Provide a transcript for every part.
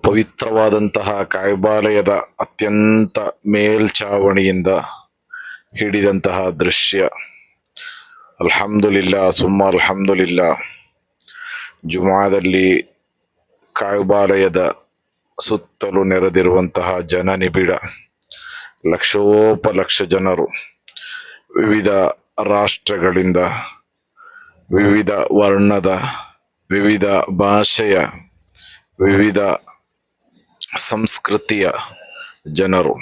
ಪವಿತ್ರವಾದಂತಹ ಕಾಯಬಾಲಯದ ಅತ್ಯಂತ ಮೇಲ್ಛಾವಣಿಯಿಂದ ಹಿಡಿದಂತಹ ದೃಶ್ಯ. ಅಲ್ಹಮ್ದುಲಿಲ್ಲಾ ಸುಮ್ಮ ಅಲ್ಹಮ್ದುಲಿಲ್ಲಾ. ಜುಮಾದಲ್ಲಿ ಕಾಯಬಾಲಯದ ಸುತ್ತಲೂ ನೆರೆದಿರುವಂತಹ ಜನನಿಬಿಡ, ಲಕ್ಷೋಪಲಕ್ಷ ಜನರು ವಿವಿಧ ರಾಷ್ಟ್ರಗಳಿಂದ, ವಿವಿಧ ವರ್ಣದ, ವಿವಿಧ ಭಾಷೆಯ, ವಿವಿಧ ಸಂಸ್ಕೃತಿಯ ಜನರು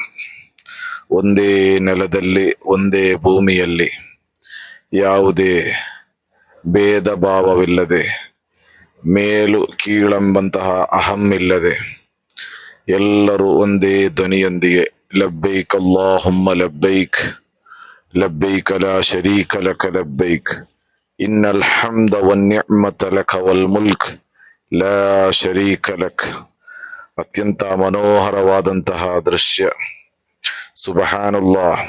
ಒಂದೇ ನೆಲದಲ್ಲಿ, ಒಂದೇ ಭೂಮಿಯಲ್ಲಿ, ಯಾವುದೇ ಭೇದ ಭಾವವಿಲ್ಲದೆ, ಮೇಲು ಕೀಳೆಂಬಂತಹ ಅಹಮ್ಮಿಲ್ಲದೆ ಎಲ್ಲರೂ ಒಂದೇ ಧ್ವನಿಯೊಂದಿಗೆ ಲಬ್ಬೈಕ್ ಅಲ್ಲಾಹುಮ್ಮ ಲಬ್ಬೈಕ್, ಲಬ್ಬೈಕ ಲಾ ಶರೀಕ ಲಕ ಲಬ್ಬೈಕ್, ಇನ್ನಲ್ ಹಮ್ದ ವನ್ನಿಅಮತ ಲಕ ವಲ್ ಮುಲ್ಕ್ ಲಾ ಶರೀಕ ಲಕ್. ಅತ್ಯಂತ ಮನೋಹರವಾದಂತಹ ದೃಶ್ಯ. ಸುಬ್ಹಾನಲ್ಲಾಹ್.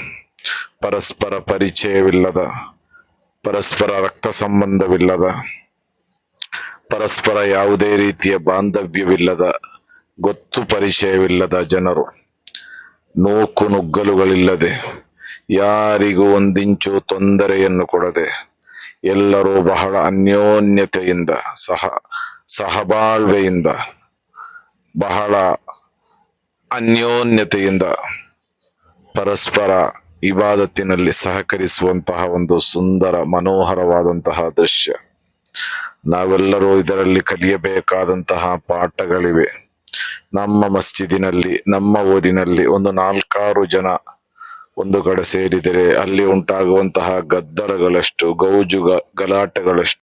ಪರಸ್ಪರ ಪರಿಚಯವಿಲ್ಲದ, ಪರಸ್ಪರ ರಕ್ತ ಸಂಬಂಧವಿಲ್ಲದ, ಪರಸ್ಪರ ಯಾವುದೇ ರೀತಿಯ ಬಾಂಧವ್ಯವಿಲ್ಲದ, ಗೊತ್ತು ಪರಿಚಯವಿಲ್ಲದ ಜನರು, ನೂಕು ನುಗ್ಗಲುಗಳಿಲ್ಲದೆ, ಯಾರಿಗೂ ಒಂದಿಂಚು ತೊಂದರೆಯನ್ನು ಕೊಡದೆ, ಎಲ್ಲರೂ ಬಹಳ ಅನ್ಯೋನ್ಯತೆಯಿಂದ, ಸಹಬಾಳ್ವೆಯಿಂದ, ಬಹಳ ಅನ್ಯೋನ್ಯತೆಯಿಂದ ಪರಸ್ಪರ ಇಬಾದತ್ತಿನಲ್ಲಿ ಸಹಕರಿಸುವಂತಹ ಒಂದು ಸುಂದರ ಮನೋಹರವಾದಂತಹ ದೃಶ್ಯ. ನಾವೆಲ್ಲರೂ ಇದರಲ್ಲಿ ಕಲಿಯಬೇಕಾದಂತಹ ಪಾಠಗಳಿವೆ. ನಮ್ಮ ಮಸ್ಜಿದಿನಲ್ಲಿ, ನಮ್ಮ ಊರಿನಲ್ಲಿ ಒಂದು 4-6 ಜನ ಒಂದು ಕಡೆ ಸೇರಿದರೆ ಅಲ್ಲಿ ಉಂಟಾಗುವಂತಹ ಗದ್ದಲಗಳೆಷ್ಟು, ಗೌಜು ಗಲಾಟೆಗಳೆಷ್ಟು.